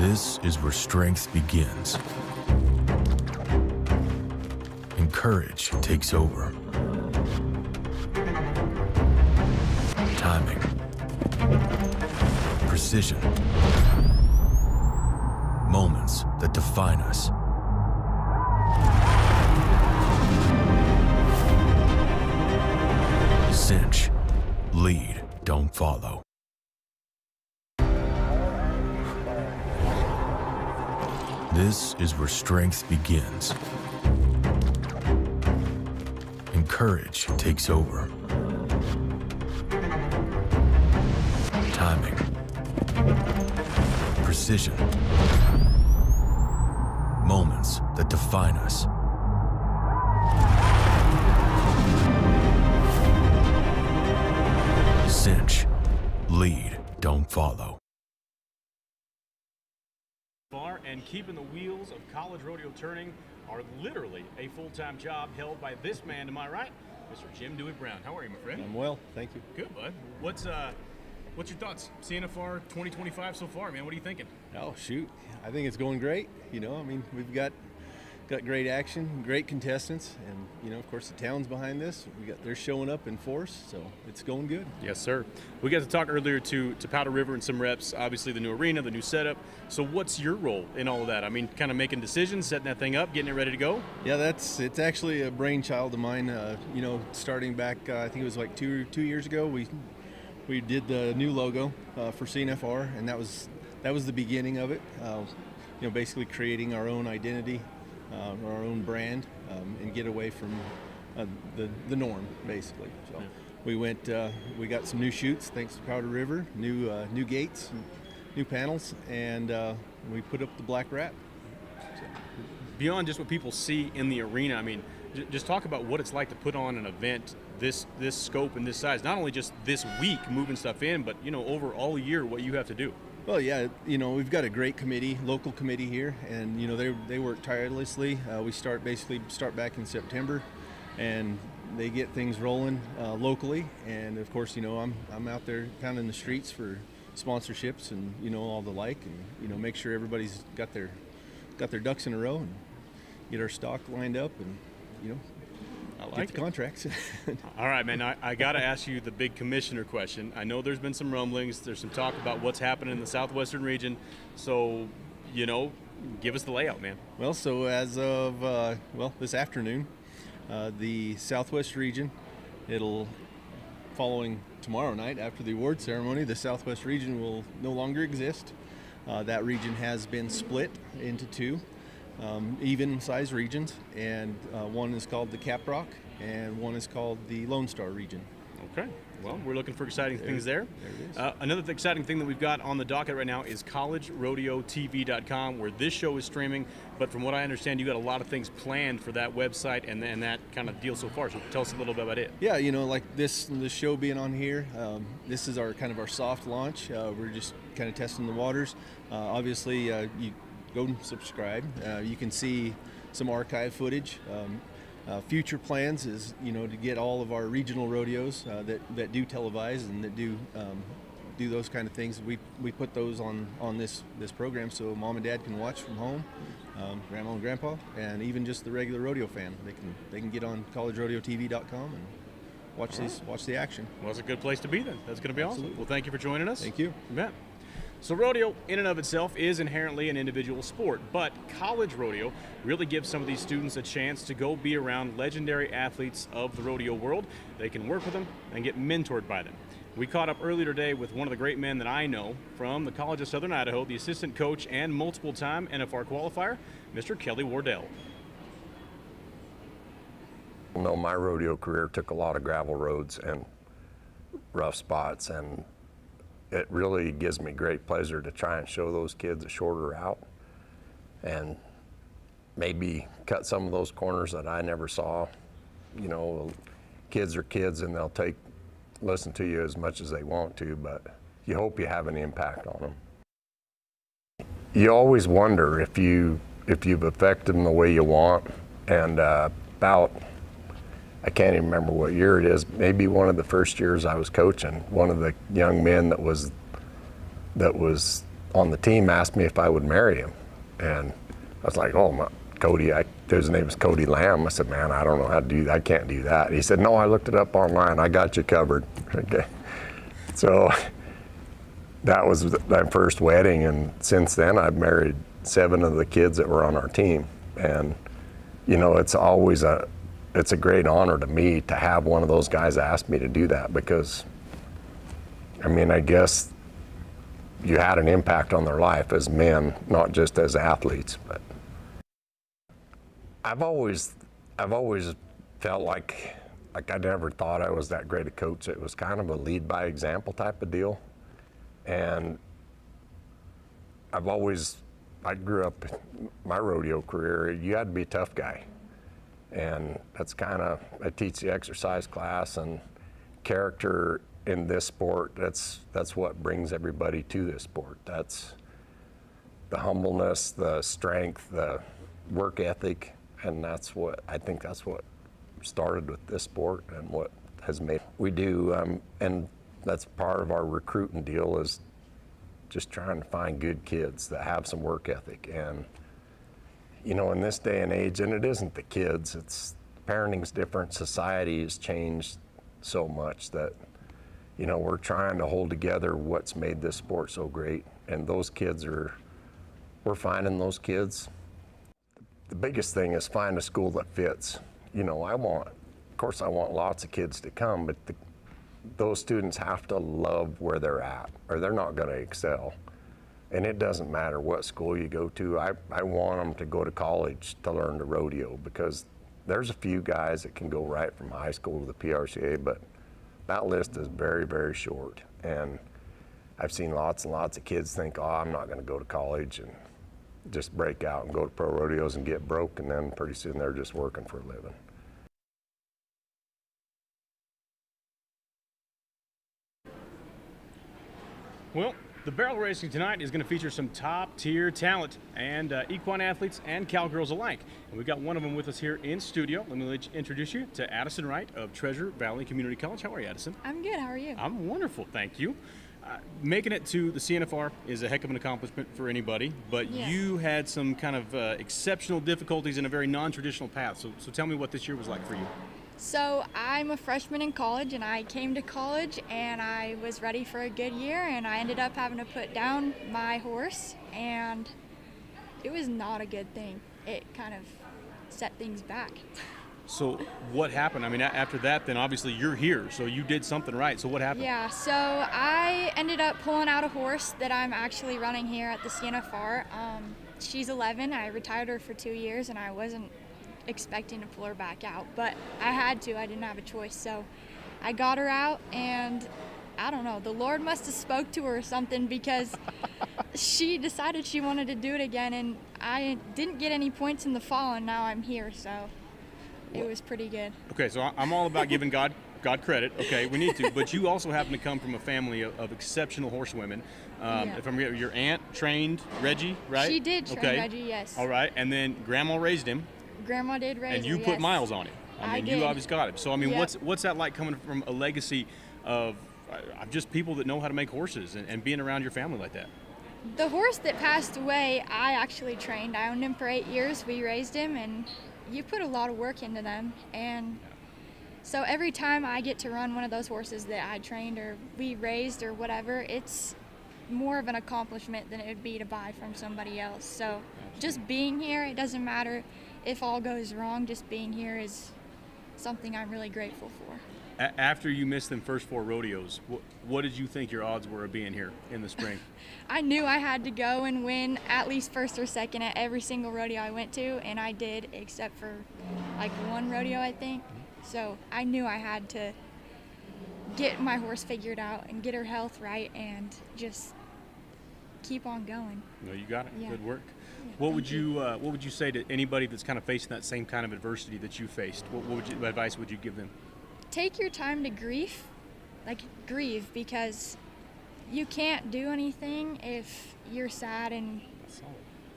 This is where strength begins and courage takes over. Timing, precision, moments that define us. Cinch, lead, don't follow. This is where strength begins and courage takes over. Timing, precision, moments that define us. Cinch, lead, don't follow. And keeping the wheels of college rodeo turning are literally a full-time job held by this man to my right, Mr. Jim Dewey Brown. How are you, my friend? I'm well, thank you. Good, bud. What's your thoughts? CNFR 2025 so far, man. What are you thinking? Oh shoot, I think it's going great. I mean, we've got great action, great contestants, and of course the town's behind this. They're showing up in force, so it's going good. Yes, sir. We got to talk earlier to Powder River and some reps. Obviously, the new arena, the new setup. So, what's your role in all of that? I mean, kind of making decisions, setting that thing up, getting it ready to go. Yeah, it's actually a brainchild of mine. Starting back, I think it was like two years ago, we did the new logo for CNFR, and that was the beginning of it. Basically creating our own identity. Our own brand, and get away from the norm, basically. So we got some new chutes thanks to Powder River, new gates, new panels, and we put up the black wrap. So. Beyond just what people see in the arena, I mean, just talk about what it's like to put on an event this scope and this size. Not only just this week moving stuff in, but over all year what you have to do. Well, yeah, we've got a great committee, local committee here, and they work tirelessly. We start back in September, and they get things rolling locally. And of course, I'm out there pounding the streets for sponsorships and all the like, and make sure everybody's got their ducks in a row and get our stock lined up, and I like get the contracts. All right, man. I got to ask you the big commissioner question. I know there's been some rumblings. There's some talk about what's happening in the southwestern region. So, give us the layout, man. Well, so as of, this afternoon, the southwest region, following tomorrow night after the award ceremony, the southwest region will no longer exist. That region has been split into two. Even-sized regions, and one is called the Caprock, and one is called the Lone Star region. Okay. Well, we're looking for exciting things there. There it is. Another exciting thing that we've got on the docket right now is collegerodeotv.com, where this show is streaming. But from what I understand, you got a lot of things planned for that website and that kind of deal so far. So tell us a little bit about it. Yeah, like this show being on here, this is our soft launch. We're just kind of testing the waters. Obviously, you go and subscribe. You can see some archive footage. Future plans is to get all of our regional rodeos that do televise and that do those kind of things. We put those on this program so mom and dad can watch from home, grandma and grandpa, and even just the regular rodeo fan. They can get on collegerodeotv.com and watch the action. Well, that's a good place to be then. That's going to be awesome. Well, thank you for joining us. Thank you. You bet. So rodeo in and of itself is inherently an individual sport, but college rodeo really gives some of these students a chance to go be around legendary athletes of the rodeo world. They can work with them and get mentored by them. We caught up earlier today with one of the great men that I know from the College of Southern Idaho, the assistant coach and multiple-time NFR qualifier, Mr. Kelly Wardell. My rodeo career took a lot of gravel roads and rough spots, and it really gives me great pleasure to try and show those kids a shorter route and maybe cut some of those corners that I never saw. Kids are kids, and they'll listen to you as much as they want to, but you hope you have an impact on them. You always wonder if you've affected them the way you want, and I can't even remember what year it is, maybe one of the first years I was coaching, one of the young men that was on the team asked me if I would marry him. And I was like, oh, Cody, his name is Cody Lamb. I said, man, I don't know how to do that. I can't do that. He said, no, I looked it up online. I got you covered. Okay. So that was my first wedding. And since then, I've married 7 of the kids that were on our team. And, you know, it's a great honor to me to have one of those guys ask me to do that, because, I mean, I guess you had an impact on their life as men, not just as athletes. But I've always felt like I never thought I was that great a coach. It was kind of a lead by example type of deal. And I grew up, my rodeo career, you had to be a tough guy. And that's I teach the exercise class, and character in this sport, that's what brings everybody to this sport. That's the humbleness, the strength, the work ethic, and I think that's what started with this sport and what has made we do. And that's part of our recruiting deal, is just trying to find good kids that have some work ethic. And you know, in this day and age, and it isn't the kids, it's parenting's different, society has changed so much that, you know, we're trying to hold together what's made this sport so great. And those kids we're finding those kids. The biggest thing is find a school that fits. You know, of course I want lots of kids to come, but those students have to love where they're at, or they're not going to excel. And it doesn't matter what school you go to. I want them to go to college to learn the rodeo, because there's a few guys that can go right from high school to the PRCA, but that list is very, very short. And I've seen lots and lots of kids think, oh, I'm not going to go to college, and just break out and go to pro rodeos and get broke, and then pretty soon they're just working for a living. Well, the barrel racing tonight is going to feature some top-tier talent, and equine athletes and cowgirls alike. And we've got one of them with us here in studio. Let me introduce you to Addison Wright of Treasure Valley Community College. How are you, Addison? I'm good. How are you? I'm wonderful, thank you. Making it to the CNFR is a heck of an accomplishment for anybody, but Yeah. you had some kind of exceptional difficulties in a very non-traditional path. So tell me what this year was like for you. So I'm a freshman in college, and I came to college and I was ready for a good year, and I ended up having to put down my horse, and it was not a good thing. It kind of set things back. So what happened? I mean, after that, then obviously you're here, so you did something right. So what happened? Yeah, so I ended up pulling out a horse that I'm actually running here at the CNFR. She's 11. I retired her for 2 years, and I wasn't expecting to pull her back out, but I had to. I didn't have a choice, so I got her out, and I don't know, the Lord must have spoke to her or something, because she decided she wanted to do it again, and I didn't get any points in the fall, and now I'm here, so it was pretty good. Okay, so I'm all about giving God credit. Okay, we need to, but you also happen to come from a family of exceptional horsewomen. Yeah. If I'm your aunt trained Reggie, right? She did train okay. Reggie, yes. All right, and then Grandma raised him. Grandma did raise And you her, put yes. miles on him. I mean, you did. obviously got him. So, I mean, Yep. what's that like, coming from a legacy of just people that know how to make horses, and being around your family like that? The horse that passed away, I actually trained. I owned him for 8 years. We raised him, and you put a lot of work into them. And so every time I get to run one of those horses that I trained or we raised or whatever, it's more of an accomplishment than it would be to buy from somebody else. So just being here, it doesn't matter if all goes wrong, just being here is something I'm really grateful for. After you missed them first 4 rodeos, what did you think your odds were of being here in the spring? I knew I had to go and win at least first or second at every single rodeo I went to, and I did, except for like 1 rodeo, I think. So I knew I had to get my horse figured out and get her health right and just keep on going. No, you got it. Yeah. Good work. Yeah, What would you say to anybody that's kind of facing that same kind of adversity that you faced? What advice would you give them? Take your time to grieve, because you can't do anything if you're sad, and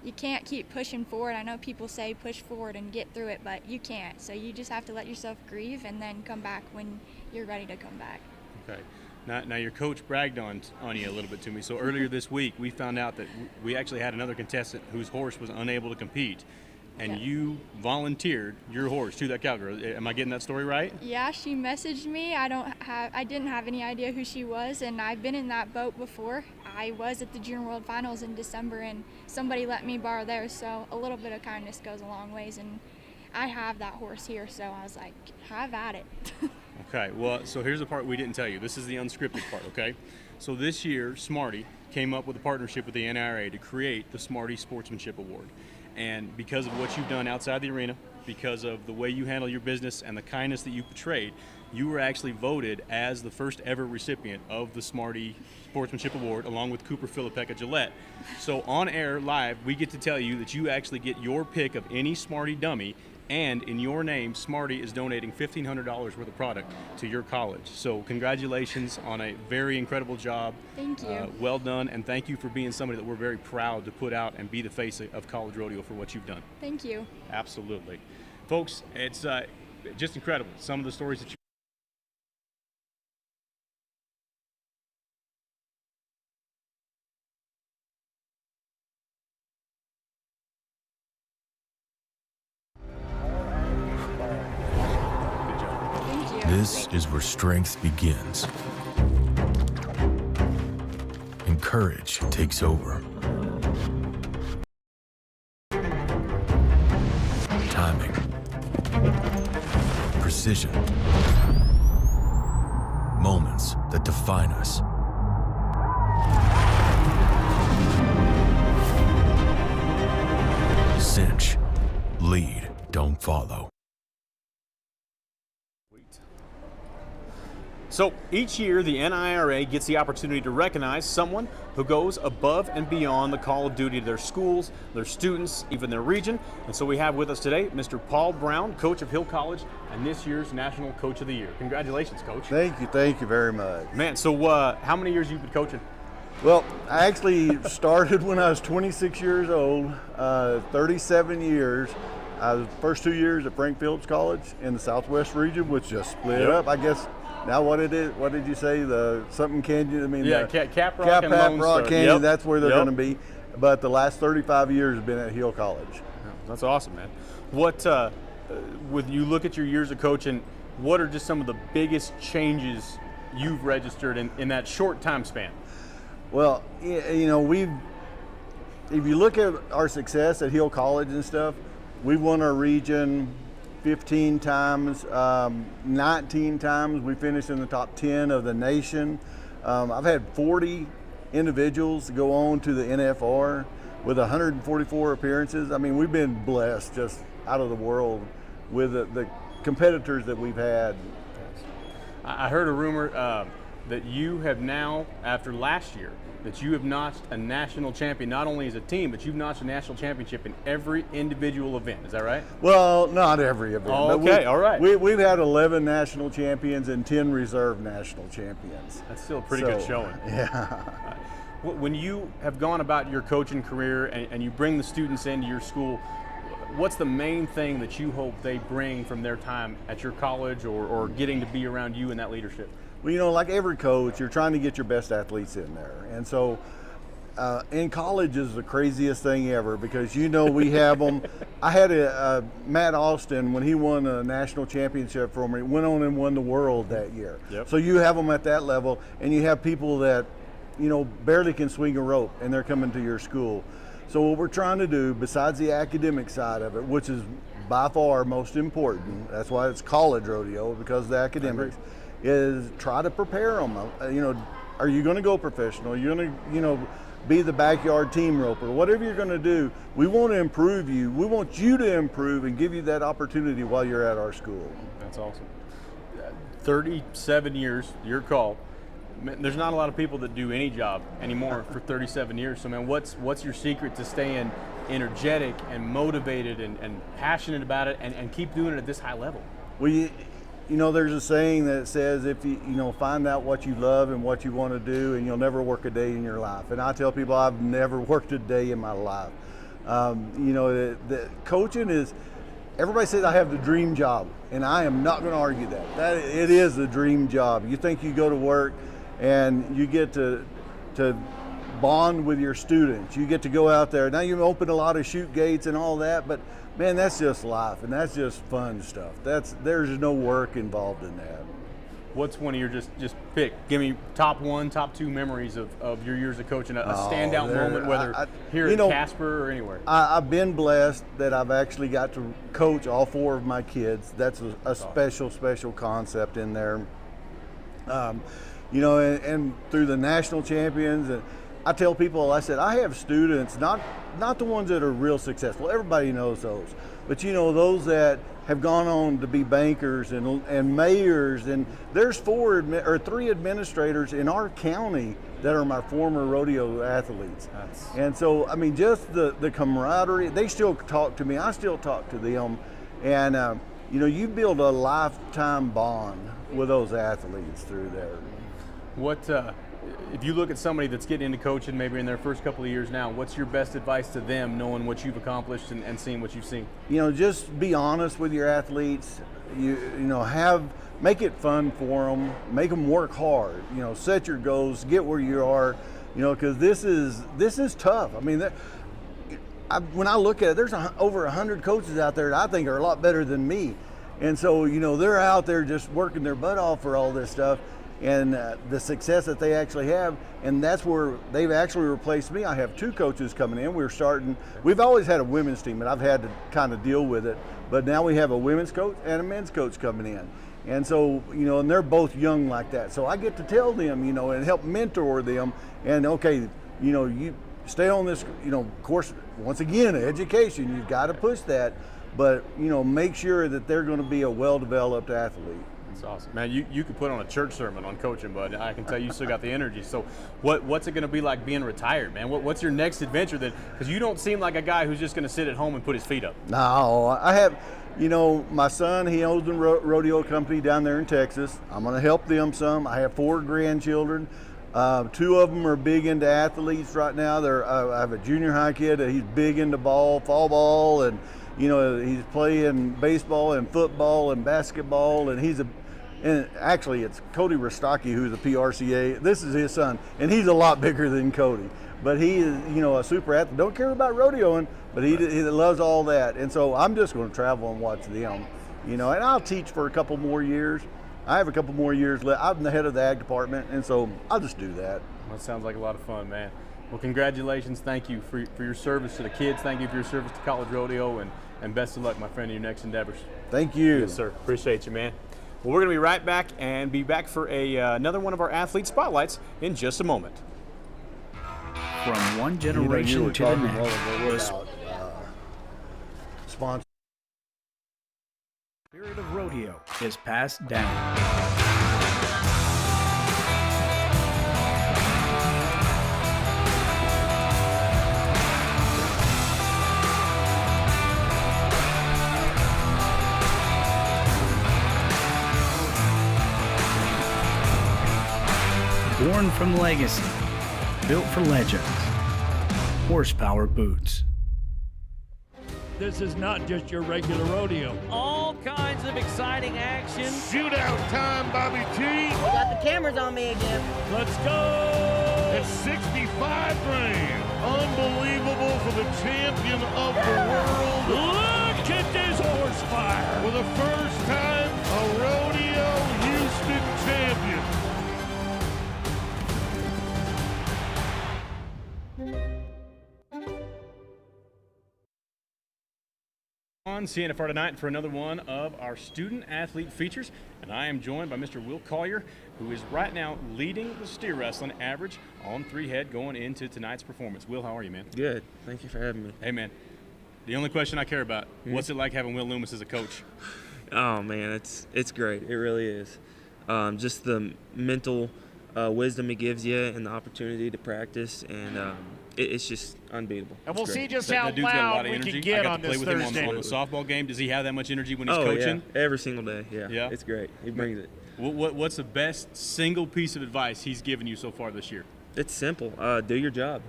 you can't keep pushing forward. I know people say push forward and get through it, but you can't. So you just have to let yourself grieve and then come back when you're ready to come back. Okay. Now your coach bragged on you a little bit to me. So earlier this week, we found out that we actually had another contestant whose horse was unable to compete, and you volunteered your horse to that cowgirl. Am I getting that story right? Yeah, she messaged me. I didn't have any idea who she was, and I've been in that boat before. I was at the Junior World Finals in December, and somebody let me borrow theirs. So a little bit of kindness goes a long ways, and I have that horse here, so I was like, have at it. Okay, well, so here's the part we didn't tell you. This is the unscripted part, okay? So this year, Smarty came up with a partnership with the NIRA to create the Smarty Sportsmanship Award. And because of what you've done outside the arena, because of the way you handle your business and the kindness that you portrayed, you were actually voted as the first ever recipient of the Smarty Sportsmanship Award, along with Cooper Philippeka Gillette. So on air, live, we get to tell you that you actually get your pick of any Smarty dummy, and in your name, Smarty is donating $1,500 worth of product to your college. So congratulations on a very incredible job. Thank you. Well done, and thank you for being somebody that we're very proud to put out and be the face of College Rodeo for what you've done. Thank you. Absolutely. Folks, it's just incredible. Some of the stories that you This is where strength begins and courage takes over. Timing, precision, moments that define us. Cinch, lead, don't follow. So each year, the NIRA gets the opportunity to recognize someone who goes above and beyond the call of duty to their schools, their students, even their region. And so we have with us today Mr. Paul Brown, coach of Hill College, and this year's National Coach of the Year. Congratulations, Coach. Thank you very much. Man, so how many years have you been coaching? Well, I actually started when I was 26 years old, 37 years. I was first 2 years at Frank Phillips College in the Southwest region, which just split up, I guess. Now what did you say? The something Canyon? I mean, yeah, Cap Rock and Lone Rock Star. Canyon. Yep. That's where they're going to be. But the last 35 years have been at Hill College. That's awesome, man. What, when you look at your years of coaching, what are just some of the biggest changes you've registered in that short time span? Well, you know, if you look at our success at Hill College and stuff, we've won our region 15 times, 19 times we finished in the top 10 of the nation. I've had 40 individuals go on to the NFR with 144 appearances. I mean, we've been blessed just out of the world with the competitors that we've had. I heard a rumor that you have now, after last year, that you have notched a national champion, not only as a team, but you've notched a national championship in every individual event. Is that right? Well, not every event. Oh, okay, all right. We've had 11 national champions and 10 reserve national champions. That's still a pretty good showing. Yeah. When you have gone about your coaching career and you bring the students into your school, what's the main thing that you hope they bring from their time at your college or getting to be around you in that leadership? Well, you know, like every coach, you're trying to get your best athletes in there. And so in college is the craziest thing ever because, you know, we have them. I had Matt Austin, when he won a national championship for me, went on and won the world that year. Yep. So you have them at that level, and you have people that, you know, barely can swing a rope, and they're coming to your school. So what we're trying to do, besides the academic side of it, which is by far most important, that's why it's college rodeo, because of the academics, is try to prepare them. You know, are you going to go professional? You're going to, you know, be the backyard team roper. Whatever you're going to do, we want to improve you. We want you to improve and give you that opportunity while you're at our school. That's awesome. 37 years, your call. Man, there's not a lot of people that do any job anymore for 37 years. So, man, what's your secret to staying energetic and motivated and passionate about it and keep doing it at this high level? Well, you know, there's a saying that says if you find out what you love and what you want to do, and you'll never work a day in your life. And I tell people I've never worked a day in my life. You know, the coaching is, everybody says I have the dream job, and I am not going to argue that. It is the dream job. You think you go to work and you get to bond with your students. You get to go out there. Now you open a lot of chute gates and all that, but man, that's just life, and that's just fun stuff. There's no work involved in that. What's one of your just pick? Give me top one, top two memories of your years of coaching. A standout moment, whether here at Casper or anywhere. I've been blessed that I've actually got to coach all 4 of my kids. That's a special concept in there. You know, and through the national champions, and I tell people, I said, I have students, not the ones that are real successful. Everybody knows those. But you know, those that have gone on to be bankers and mayors, and there's 3 administrators in our county that are my former rodeo athletes. And so, I mean, just the camaraderie, they still talk to me, I still talk to them. And you know, you build a lifetime bond with those athletes through there. What, if you look at somebody that's getting into coaching maybe in their first couple of years now, what's your best advice to them, knowing what you've accomplished and seeing what you've seen? You know, just be honest with your athletes. You know, make it fun for them. Make them work hard. You know, set your goals, get where you are. You know, because this is tough. I mean, when I look at it, there's over 100 coaches out there that I think are a lot better than me, and so you know they're out there just working their butt off for all this stuff. And the success that they actually have, and that's where they've actually replaced me. I have 2 coaches coming in. We've always had a women's team, and I've had to kind of deal with it, but now we have a women's coach and a men's coach coming in. And so, you know, and they're both young like that. So I get to tell them, you know, and help mentor them, and okay, you know, you stay on this, you know, of course, once again, education, you've got to push that, but, you know, make sure that they're going to be a well-developed athlete. That's awesome, man. You could put on a church sermon on coaching, bud. I can tell you still got the energy. So what's it going to be like being retired, man? What's your next adventure? Because you don't seem like a guy who's just going to sit at home and put his feet up. No, I have, you know, my son, he owns a rodeo company down there in Texas. I'm going to help them some. I have 4 grandchildren. 2 of them are big into athletes right now. I have a junior high kid. He's big into fall ball, and you know, he's playing baseball and football and basketball, and actually it's Cody Rostocki who's a PRCA. This is his son, and he's a lot bigger than Cody. But he is, you know, a super athlete. Don't care about rodeoing, but he loves all that. And so I'm just going to travel and watch them, you know, and I'll teach for a couple more years. I have a couple more years left. I'm the head of the ag department, and so I'll just do that. That sounds like a lot of fun, man. Well, congratulations. Thank you for your service to the kids. Thank you for your service to College Rodeo, and best of luck, my friend, in your next endeavors. Thank you. Yes, sir. Appreciate you, man. Well, we're going to be right back and be back for another one of our athlete spotlights in just a moment. From one generation to the next. Sponsor. Spirit of rodeo is passed down. Born from legacy, built for legends. Horsepower Boots. This is not just your regular rodeo. All kinds of exciting action. Shootout time, Bobby T. We got the cameras on me again. Let's go! It's 65 grand. Unbelievable for the champion of the world. Look at this horsepower. For the first time, a rodeo Houston champion. On CNFR tonight for another one of our student athlete features, and I am joined by Mr. Will Collier, who is right now leading the steer wrestling average on 3 head going into tonight's performance. Will, how are you, man? Good. Thank you for having me. Hey, man. The only question I care about, what's it like having Will Loomis as a coach? Oh, man, it's great. It really is. Just the mental wisdom he gives you and the opportunity to practice, and it's just unbeatable. And we'll see just That how dude's got a lot loud of we energy. can get I got on to play this with Thursday. him on the softball game. Does he have that much energy when he's coaching? Yeah, every single day. Yeah, it's great. He brings it. What's the best single piece of advice he's given you so far this year? It's simple. Do your job.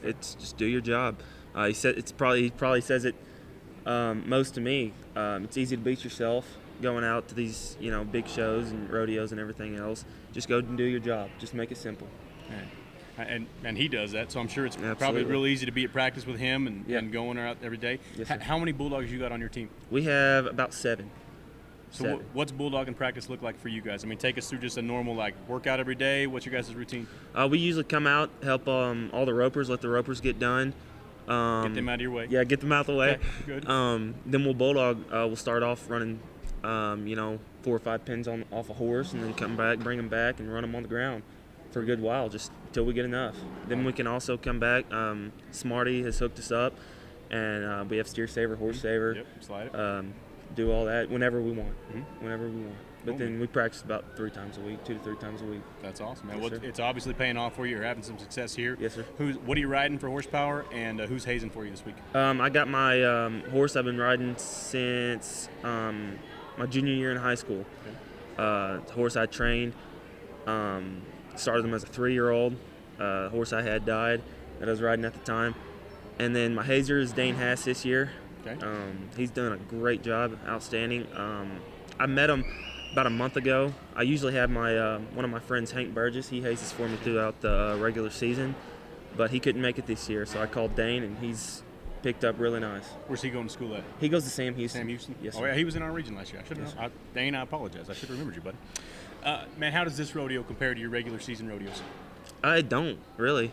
It's just do your job. He said he probably says it most to me, it's easy to beat yourself going out to these, big shows and rodeos and everything else. Just go and do your job. Just make it simple. And he does that, so I'm sure it's Absolutely. probably real easy to be at practice with him and going out every day. Yes, sir. How many Bulldogs you got on your team? We have about 7. So what's Bulldog in practice look like for you guys? I mean, take us through just a normal workout every day. What's your guys' routine? We usually come out, help all the ropers, let the ropers get done. Get them out of your way. Yeah, get them out of the way. Okay, good. Then we'll Bulldog. We'll start off running, 4 or 5 pins off a horse, and then come back, bring them back, and run them on the ground for a good while, just until we get enough. Then we can also come back. Smarty has hooked us up, and we have steer saver, horse saver. Yep, slide it. Do all that whenever we want. Whenever we want. But then we practice about 3 times a week, 2 to 3 times a week. That's awesome, man. Yes, Well, sir. it's obviously paying off for you. You're having some success here. Yes, sir. What are you riding for horsepower, and who's hazing for you this week? I got my horse I've been riding since my junior year in high school. The horse I trained, started him as a 3-year-old. The horse I had died that I was riding at the time. And then my hazer is Dane Hass this year. Okay. He's done a great job, outstanding. I met him about a month ago. I usually have my one of my friends, Hank Burgess. He hazes for me throughout the regular season, but he couldn't make it this year, so I called Dane, and he's picked up really nice. Where's he going to school at? He goes to Sam Houston. Sam Houston? Yes, Oh, sir. yeah, he was in our region last year. I should have known. Dane, I apologize. I should have remembered you, buddy. Man, how does this rodeo compare to your regular season rodeos? I don't really.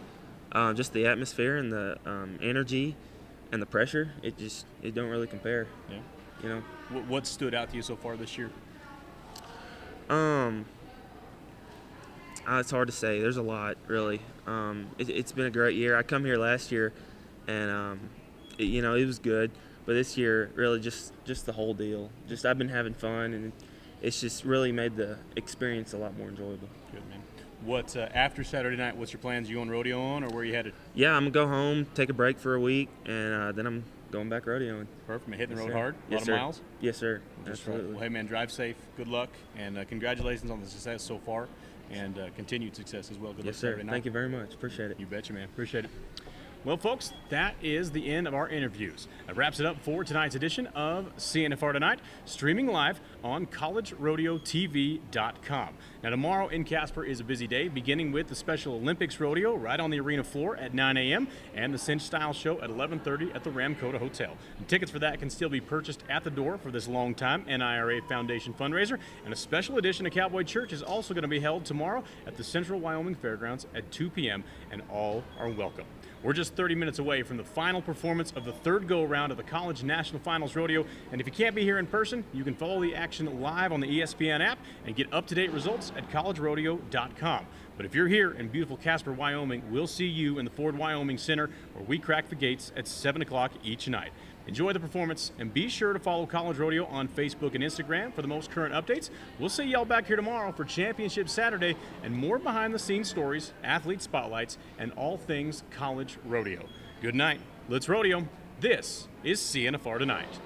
Just the atmosphere and the energy and the pressure. It don't really compare. Yeah. What stood out to you so far this year? It's hard to say. There's a lot, really. It's been a great year. I come here last year, and it was good. But this year, really, just the whole deal. Just I've been having fun, and it's just really made the experience a lot more enjoyable. Good, man. What after Saturday night? What's your plans? You going rodeo on, or where you headed? Yeah, I'm gonna go home, take a break for a week, and then I'm going back rodeoing. Perfect. Man, hitting the road Yes, sir. hard. A Yes, lot sir. of miles. Yes, sir. Just right. Absolutely. Well, hey, man, drive safe. Good luck, and congratulations on the success so far, and continued success as well. Good Yes, luck sir. Saturday night. Thank you very much. Appreciate it. You betcha, man. Appreciate it. Well, folks, that is the end of our interviews. That wraps it up for tonight's edition of CNFR Tonight, streaming live on collegerodeotv.com. Now, tomorrow in Casper is a busy day, beginning with the Special Olympics Rodeo right on the arena floor at 9 a.m. and the Cinch Style Show at 11:30 at the Ramcota Hotel. And tickets for that can still be purchased at the door for this long-time NIRA Foundation fundraiser. And a special edition of Cowboy Church is also going to be held tomorrow at the Central Wyoming Fairgrounds at 2 p.m. and all are welcome. We're just 30 minutes away from the final performance of the third go-around of the College National Finals Rodeo, and if you can't be here in person, you can follow the action live on the ESPN app and get up-to-date results at collegerodeo.com. But if you're here in beautiful Casper, Wyoming, we'll see you in the Ford Wyoming Center, where we crack the gates at 7 o'clock each night. Enjoy the performance, and be sure to follow College Rodeo on Facebook and Instagram for the most current updates. We'll see y'all back here tomorrow for Championship Saturday and more behind-the-scenes stories, athlete spotlights, and all things College Rodeo. Good night. Let's rodeo. This is CNFR Tonight.